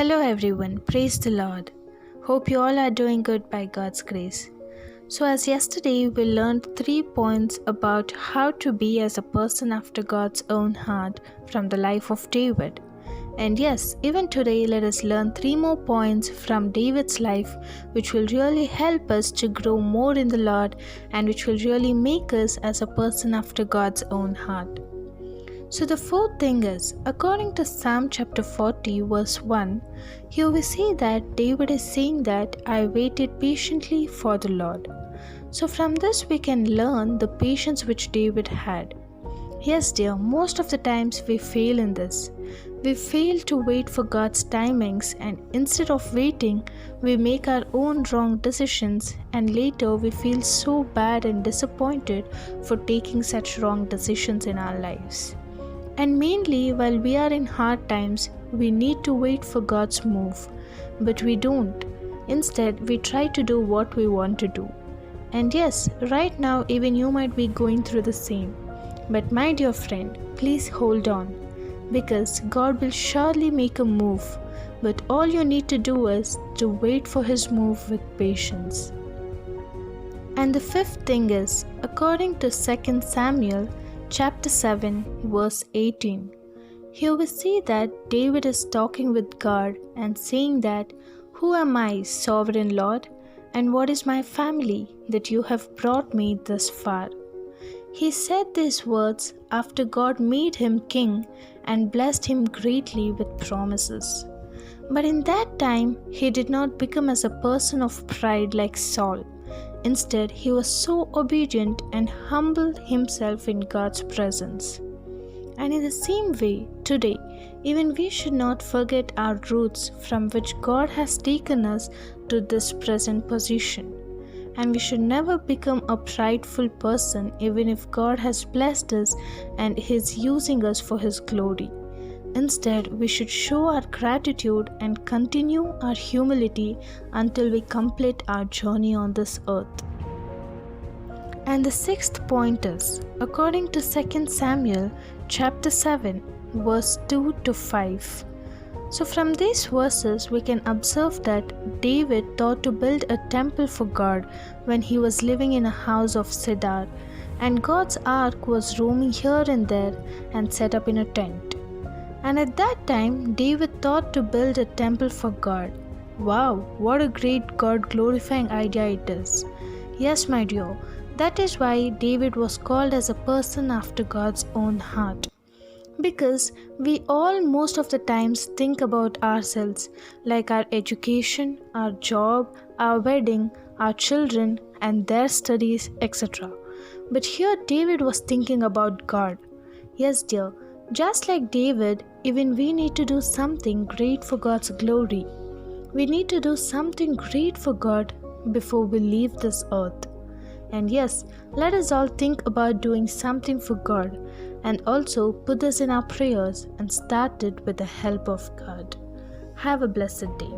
Hello everyone, praise the Lord. Hope you all are doing good by God's grace. So as yesterday we learned 3 points about how to be as a person after God's own heart from the life of David. And yes, even today let us learn 3 more points from David's life which will really help us to grow more in the Lord and which will really make us as a person after God's own heart. So the fourth thing is, according to Psalm chapter 40 verse 1, here we see that David is saying that I waited patiently for the Lord. So from this we can learn the patience which David had. Yes dear, most of the times we fail in this. We fail to wait for God's timings, and instead of waiting, we make our own wrong decisions, and later we feel so bad and disappointed for taking such wrong decisions in our lives. And mainly while we are in hard times, we need to wait for God's move, but we don't. Instead, we try to do what we want to do. And yes, right now even you might be going through the same. But my dear friend, please hold on, because God will surely make a move, but all you need to do is to wait for His move with patience. And the fifth thing is, according to 2 Samuel chapter 7 verse 18, here we see that David is talking with God and saying that, "Who am I, sovereign Lord, and what is my family that you have brought me thus far?" He said these words after God made him king and blessed him greatly with promises. But in that time, he did not become as a person of pride like Saul. Instead, he was so obedient and humbled himself in God's presence. And in the same way, today, even we should not forget our roots from which God has taken us to this present position. And we should never become a prideful person even if God has blessed us and is using us for His glory. Instead, we should show our gratitude and continue our humility until we complete our journey on this earth. And the sixth point is, according to 2 Samuel chapter 7 verse 2 to 5. So from these verses we can observe that David thought to build a temple for God when he was living in a house of cedar, and God's ark was roaming here and there and set up in a tent. And at that time, David thought to build a temple for God. Wow, what a great God-glorifying idea it is. Yes, my dear, that is why David was called as a person after God's own heart. Because we all most of the times think about ourselves, like our education, our job, our wedding, our children and their studies, etc. But here David was thinking about God. Yes, dear, just like David, even we need to do something great for God's glory. We need to do something great for God before we leave this earth. And yes, let us all think about doing something for God and also put this in our prayers and start it with the help of God. Have a blessed day.